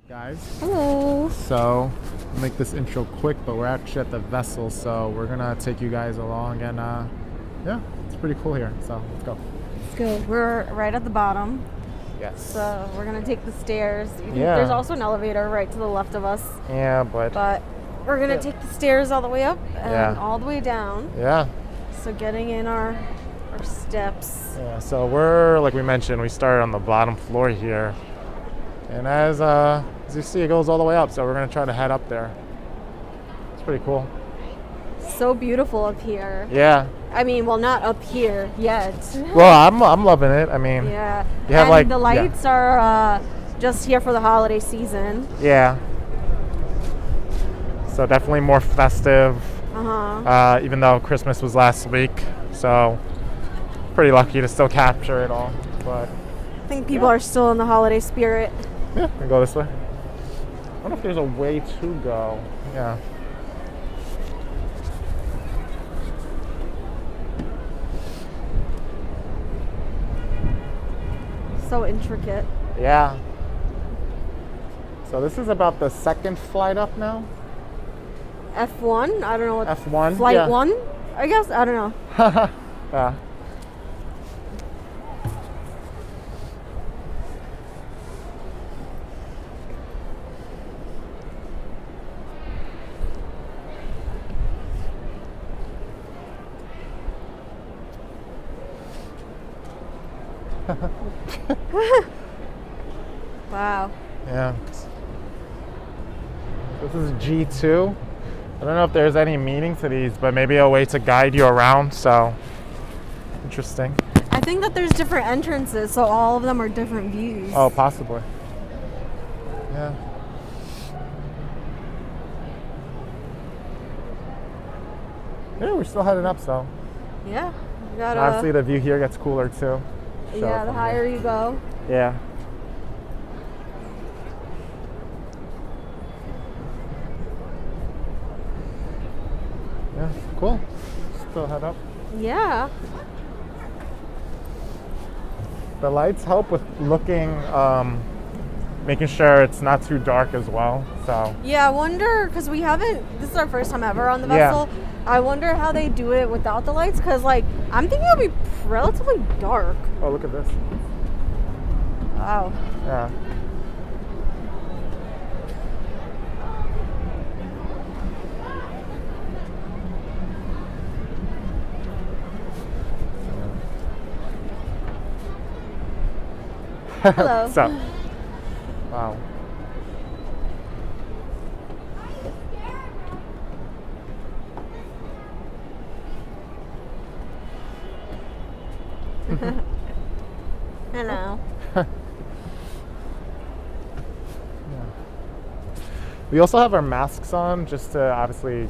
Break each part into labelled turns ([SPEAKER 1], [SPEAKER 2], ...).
[SPEAKER 1] Guys,
[SPEAKER 2] Hello.
[SPEAKER 1] so I'll make this intro quick, but we're actually at the vessel, so we're gonna take you guys along, and yeah, it's pretty cool here. So let's go.
[SPEAKER 2] Let's go. We're right at the bottom,
[SPEAKER 1] Yes.
[SPEAKER 2] so we're gonna take the stairs.
[SPEAKER 1] Yeah.
[SPEAKER 2] There's also an elevator right to the left of us,
[SPEAKER 1] Yeah, but
[SPEAKER 2] we're gonna take the stairs all the way up and
[SPEAKER 1] Yeah.
[SPEAKER 2] all the way down.
[SPEAKER 1] yeah,
[SPEAKER 2] So getting in our steps.
[SPEAKER 1] yeah. So we're like we mentioned, we started on the bottom floor here, and as you see, it goes all the way up. So we're gonna try to head up there. It's pretty cool.
[SPEAKER 2] So beautiful up here.
[SPEAKER 1] Yeah.
[SPEAKER 2] I mean, well, not up here yet.
[SPEAKER 1] Well, I'm loving it. I mean,
[SPEAKER 2] Yeah.
[SPEAKER 1] You have,
[SPEAKER 2] and
[SPEAKER 1] like-
[SPEAKER 2] the lights are just here for the holiday season.
[SPEAKER 1] yeah. So definitely more festive. Even though Christmas was last week, so pretty lucky to still capture it all. But
[SPEAKER 2] I think people are still in the holiday spirit.
[SPEAKER 1] yeah, we can go this way. I wonder if there's a way to go. Yeah.
[SPEAKER 2] So intricate.
[SPEAKER 1] Yeah. So this is about the second flight up now.
[SPEAKER 2] F1? I don't know what.
[SPEAKER 1] F1.
[SPEAKER 2] Flight
[SPEAKER 1] yeah.
[SPEAKER 2] 1? I guess? I don't know.
[SPEAKER 1] Yeah.
[SPEAKER 2] Wow.
[SPEAKER 1] Yeah. This is G2. I don't know if there's any meaning to these, but maybe a way to guide you around. So interesting.
[SPEAKER 2] I think that there's different entrances, so all of them are different views.
[SPEAKER 1] Oh, possibly. Yeah. Yeah, we're still heading up, so
[SPEAKER 2] Yeah. You gotta,
[SPEAKER 1] obviously the view here gets cooler too.
[SPEAKER 2] yeah, the higher you go.
[SPEAKER 1] Yeah. Yeah, cool. Still head up.
[SPEAKER 2] Yeah.
[SPEAKER 1] The lights help with looking, making sure it's not too dark as well. So
[SPEAKER 2] Yeah, I wonder, because this is our first time ever on the
[SPEAKER 1] Yeah.
[SPEAKER 2] vessel. I wonder how they do it without the lights, because, like, I'm thinking it'll be relatively dark.
[SPEAKER 1] oh, look at this.
[SPEAKER 2] Wow.
[SPEAKER 1] Yeah.
[SPEAKER 2] Hello.
[SPEAKER 1] So, wow.
[SPEAKER 2] Hello.
[SPEAKER 1] We also have our masks on just to obviously,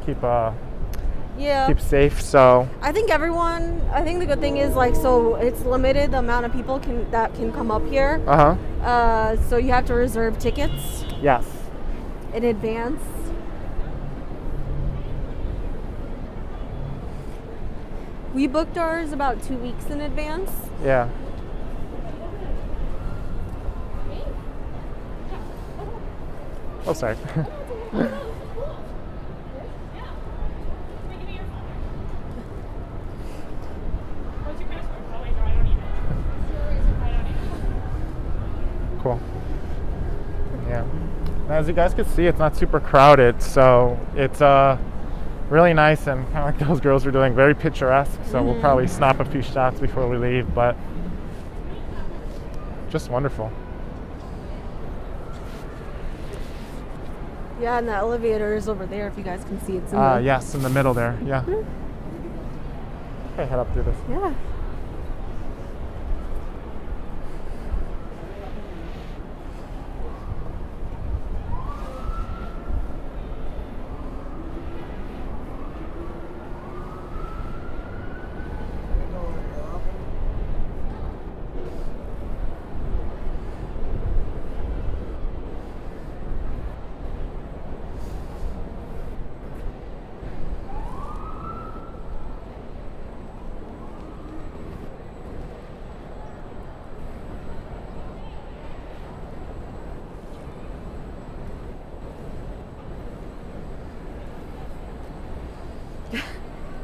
[SPEAKER 1] keep
[SPEAKER 2] Yeah.
[SPEAKER 1] keep safe. So
[SPEAKER 2] I think the good thing is, like, so it's limited the amount of people that can come up here. So you have to reserve tickets
[SPEAKER 1] yes.
[SPEAKER 2] in advance. We booked ours about 2 weeks in advance.
[SPEAKER 1] Yeah. Oh, sorry. Cool. Yeah. Now, as you guys can see, it's not super crowded, so it's really nice and kind of like those girls were doing, very picturesque. So we'll probably snap a few shots before we leave, but just wonderful.
[SPEAKER 2] Yeah, and the elevator is over there if you guys can see it's in the...
[SPEAKER 1] Yes, in the middle there. Yeah. Okay, head up through this.
[SPEAKER 2] Yeah.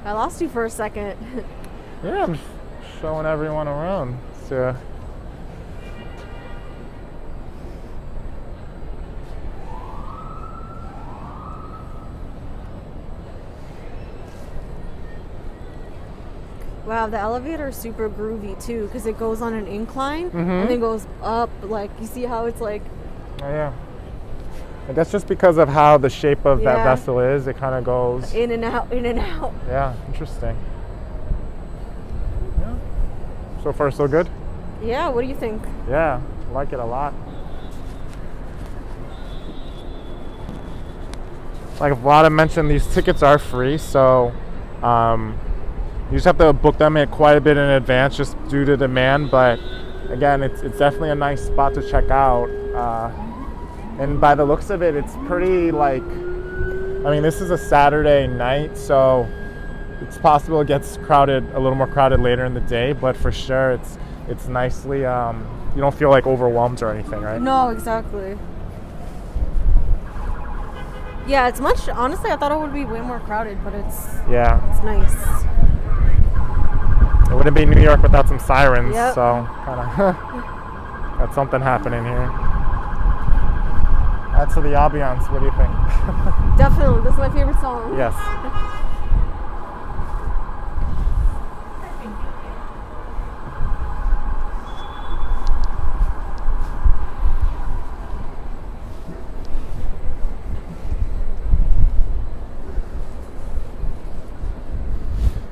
[SPEAKER 2] I lost you for a second.
[SPEAKER 1] Yeah, I'm showing everyone around. So.
[SPEAKER 2] Wow, the elevator is super groovy too, because it goes on an incline and then goes up. Like, you see how it's like.
[SPEAKER 1] Oh yeah. I guess just because of how the shape of that vessel is, it kind of goes
[SPEAKER 2] in and out, in and out.
[SPEAKER 1] Yeah, interesting. Yeah. So far, so good?
[SPEAKER 2] Yeah, what do you think?
[SPEAKER 1] Yeah, I like it a lot. Like Vlada mentioned, these tickets are free, so you just have to book them in quite a bit in advance just due to demand, but again, it's definitely a nice spot to check out. And by the looks of it, it's pretty like, I mean, this is a Saturday night, so it's possible it gets crowded, a little more crowded later in the day, but for sure it's nicely, you don't feel like overwhelmed or anything, right?
[SPEAKER 2] No, exactly. Yeah, it's much, honestly, I thought it would be way more crowded, but it's nice.
[SPEAKER 1] It wouldn't be New York without some sirens,
[SPEAKER 2] yep.
[SPEAKER 1] So kind of got something happening here. Add to the ambiance. What do you think?
[SPEAKER 2] Definitely, this is my favorite song.
[SPEAKER 1] Yes.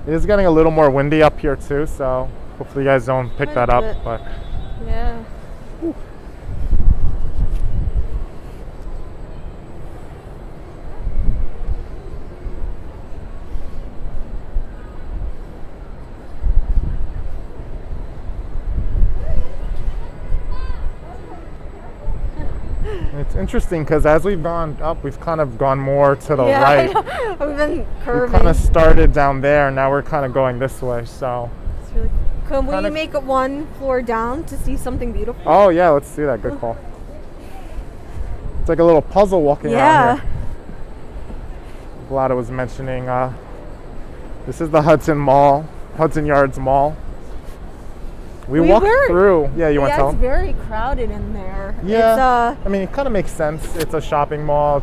[SPEAKER 1] It is getting a little more windy up here too, so hopefully you guys don't pick that up. But
[SPEAKER 2] yeah.
[SPEAKER 1] Whew. It's interesting because as we've gone up, we've kind of gone more to the right.
[SPEAKER 2] We've been curving.
[SPEAKER 1] We kind of started down there, now we're kind of going this way. So.
[SPEAKER 2] It's really cool. Can we make it one floor down to see something beautiful?
[SPEAKER 1] Oh yeah, let's do that. Good call. It's like a little puzzle walking around here. Vlada was mentioning this is the Hudson Yards Mall. We walked through. Yeah, you want to tell?
[SPEAKER 2] It's very crowded in there.
[SPEAKER 1] Yeah, I mean, it kind of makes sense. It's a shopping mall.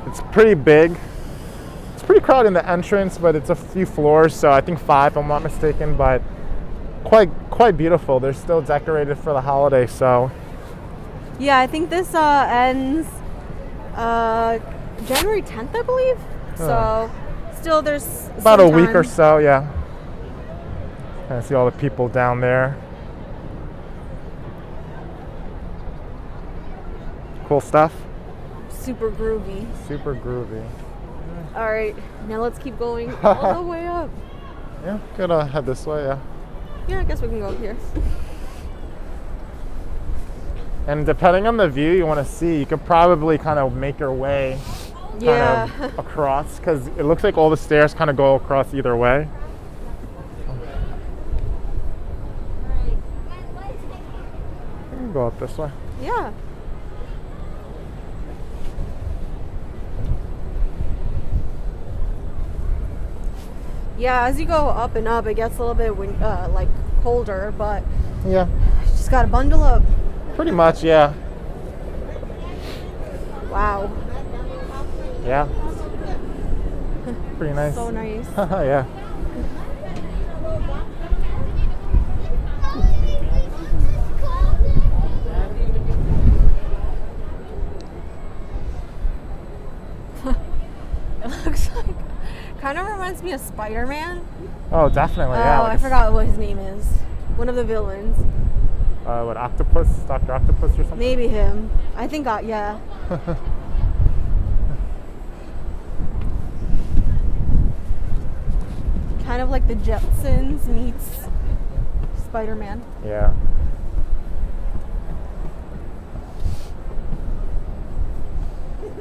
[SPEAKER 1] It's pretty big. It's pretty crowded in the entrance, but it's a few floors, so I think 5, if I'm not mistaken. But quite beautiful. They're still decorated for the holiday, so.
[SPEAKER 2] Yeah, I think this ends January 10th, I believe. So, still there's
[SPEAKER 1] about a week or so. Yeah. I see all the people down there. Cool stuff.
[SPEAKER 2] Super groovy.
[SPEAKER 1] Super groovy.
[SPEAKER 2] All right, now let's keep going all the way up.
[SPEAKER 1] Yeah, gonna head this way, yeah.
[SPEAKER 2] Yeah, I guess we can go here.
[SPEAKER 1] And depending on the view you want to see, you could probably kind of make your way kind of across, because it looks like all the stairs kind of go across either way. You can go up this way.
[SPEAKER 2] Yeah. Yeah, as you go up and up, it gets a little bit like colder, but
[SPEAKER 1] yeah,
[SPEAKER 2] you just gotta bundle up.
[SPEAKER 1] Pretty much, yeah.
[SPEAKER 2] Wow.
[SPEAKER 1] Yeah. Pretty nice.
[SPEAKER 2] So nice.
[SPEAKER 1] Yeah.
[SPEAKER 2] It looks like, kind of reminds me of Spider-Man.
[SPEAKER 1] Oh, definitely, yeah.
[SPEAKER 2] Oh, I forgot what his name is. One of the villains.
[SPEAKER 1] What, Octopus? Dr. Octopus or something?
[SPEAKER 2] Maybe him. I think, yeah. Kind of like the Jetsons meets Spider-Man.
[SPEAKER 1] Yeah.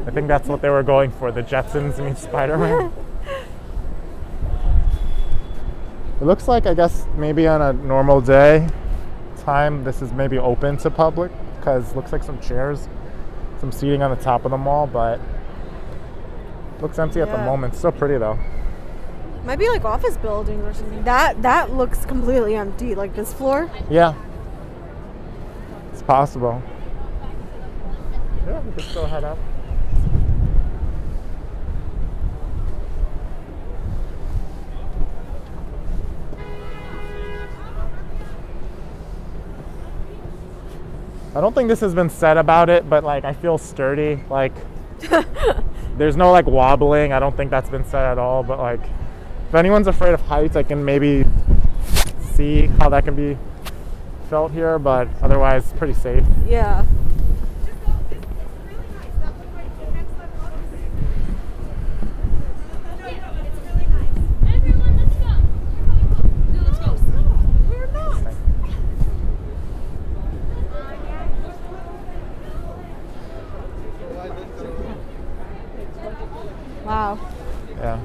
[SPEAKER 1] I think that's what they were going for, the Jetsons meets Spider-Man. It looks like, I guess, maybe on a normal day time, this is maybe open to public, because it looks like some chairs, some seating on the top of the mall, but it looks empty at the moment. Still pretty though.
[SPEAKER 2] Might be like office buildings or something. That looks completely empty, like this floor.
[SPEAKER 1] Yeah. It's possible. Yeah, we can still head up. I don't think this has been said about it, but like I feel sturdy. Like there's no like wobbling. I don't think that's been said at all. But like if anyone's afraid of heights, I can maybe see how that can be felt here. But otherwise, pretty safe.
[SPEAKER 2] Yeah. Wow.
[SPEAKER 1] Yeah.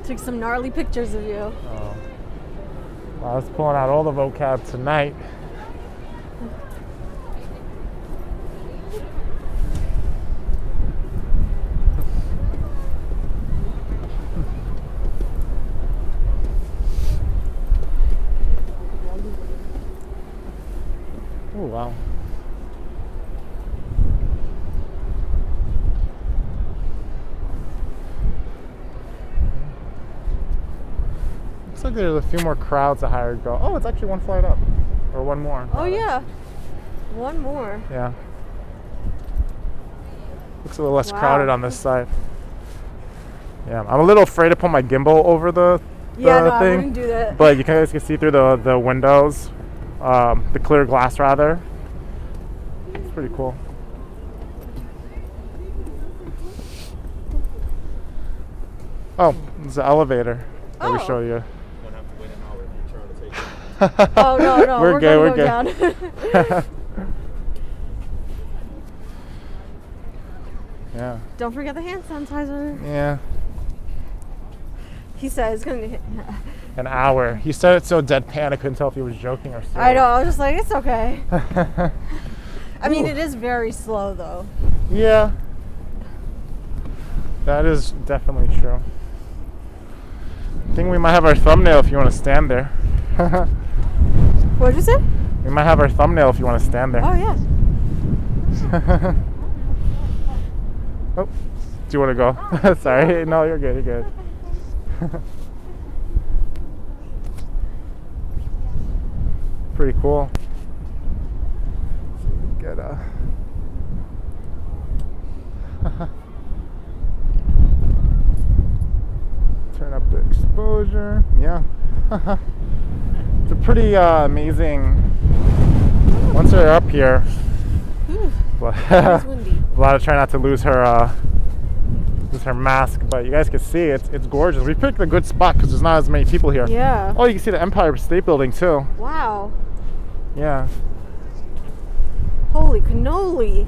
[SPEAKER 2] Took some gnarly pictures of you.
[SPEAKER 1] Oh. I was pulling out all the vocab tonight. Oh, wow. Looks like there's a few more crowds that hired go. Oh, it's actually one flight up. Or one more.
[SPEAKER 2] Oh, yeah. One more.
[SPEAKER 1] Yeah. Looks a little less
[SPEAKER 2] Wow.
[SPEAKER 1] crowded on this side. Yeah, I'm a little afraid to put my gimbal over the
[SPEAKER 2] Yeah, no, I
[SPEAKER 1] thing.
[SPEAKER 2] wouldn't do that.
[SPEAKER 1] But you guys can see through the windows, the clear glass rather. It's pretty cool. Oh, it's the elevator that we
[SPEAKER 2] Oh.
[SPEAKER 1] show you.
[SPEAKER 2] Oh, no,
[SPEAKER 1] We're
[SPEAKER 2] gonna
[SPEAKER 1] good.
[SPEAKER 2] go down.
[SPEAKER 1] Yeah.
[SPEAKER 2] Don't forget the hand sanitizer.
[SPEAKER 1] Yeah.
[SPEAKER 2] He said it's gonna hit.
[SPEAKER 1] An hour. He said it so deadpan I couldn't tell if he was joking or serious.
[SPEAKER 2] I know, I was just like, it's okay. I mean,
[SPEAKER 1] Ooh.
[SPEAKER 2] it is very slow though.
[SPEAKER 1] Yeah. That is definitely true. I think we might have our thumbnail if you want to stand there.
[SPEAKER 2] What'd you say?
[SPEAKER 1] We might have our thumbnail if you want to stand there.
[SPEAKER 2] Oh, yeah.
[SPEAKER 1] Oh, do you want to go? Sorry. No, you're good. You're good. Pretty cool. Get turn up the exposure. Yeah. It's a pretty amazing. Once they're up here,
[SPEAKER 2] It's windy.
[SPEAKER 1] Vlada try not to lose her mask, but you guys can see it's gorgeous. We picked a good spot because there's not as many people here.
[SPEAKER 2] Yeah.
[SPEAKER 1] Oh, you can see the Empire State Building too.
[SPEAKER 2] Wow.
[SPEAKER 1] Yeah.
[SPEAKER 2] Holy cannoli.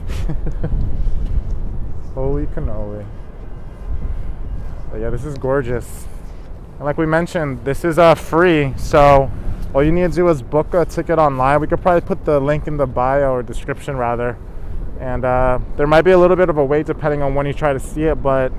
[SPEAKER 1] Holy cannoli. But yeah, this is gorgeous. And like we mentioned, this is free, so all you need to do is book a ticket online. We could probably put the link in the bio or description rather. And there might be a little bit of a wait depending on when you try to see it, but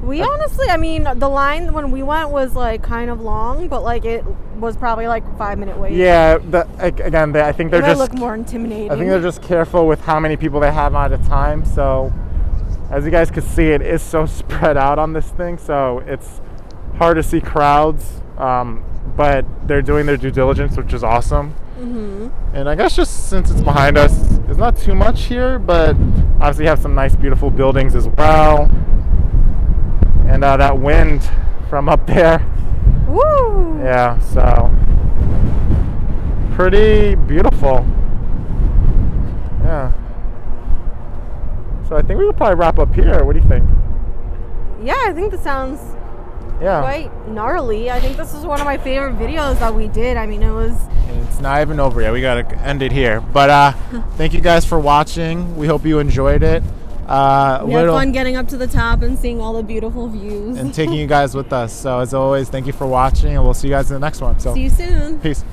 [SPEAKER 2] We honestly, I mean, the line when we went was like kind of long, but like it was probably like 5-minute wait.
[SPEAKER 1] yeah, I think they're
[SPEAKER 2] It might
[SPEAKER 1] just
[SPEAKER 2] look more intimidating.
[SPEAKER 1] I think they're just careful with how many people they have on at a time. So as you guys can see, it is so spread out on this thing, so it's hard to see crowds, but they're doing their due diligence, which is awesome.
[SPEAKER 2] Mm-hmm.
[SPEAKER 1] And I guess just since it's behind us, there's not too much here, but obviously you have some nice beautiful buildings as well. And that wind from up there.
[SPEAKER 2] Woo!
[SPEAKER 1] Yeah, so pretty beautiful. Yeah. So I think we could probably wrap up here. What do you think?
[SPEAKER 2] Yeah, I think that sounds quite gnarly. I think this was one of my favorite videos that we did. I mean,
[SPEAKER 1] it's not even over yet. We gotta end it here. But thank you guys for watching. We hope you enjoyed it.
[SPEAKER 2] We had fun getting up to the top and seeing all the beautiful views.
[SPEAKER 1] And taking you guys with us. So as always, thank you for watching, and we'll see you guys in the next one. So
[SPEAKER 2] see you soon.
[SPEAKER 1] Peace.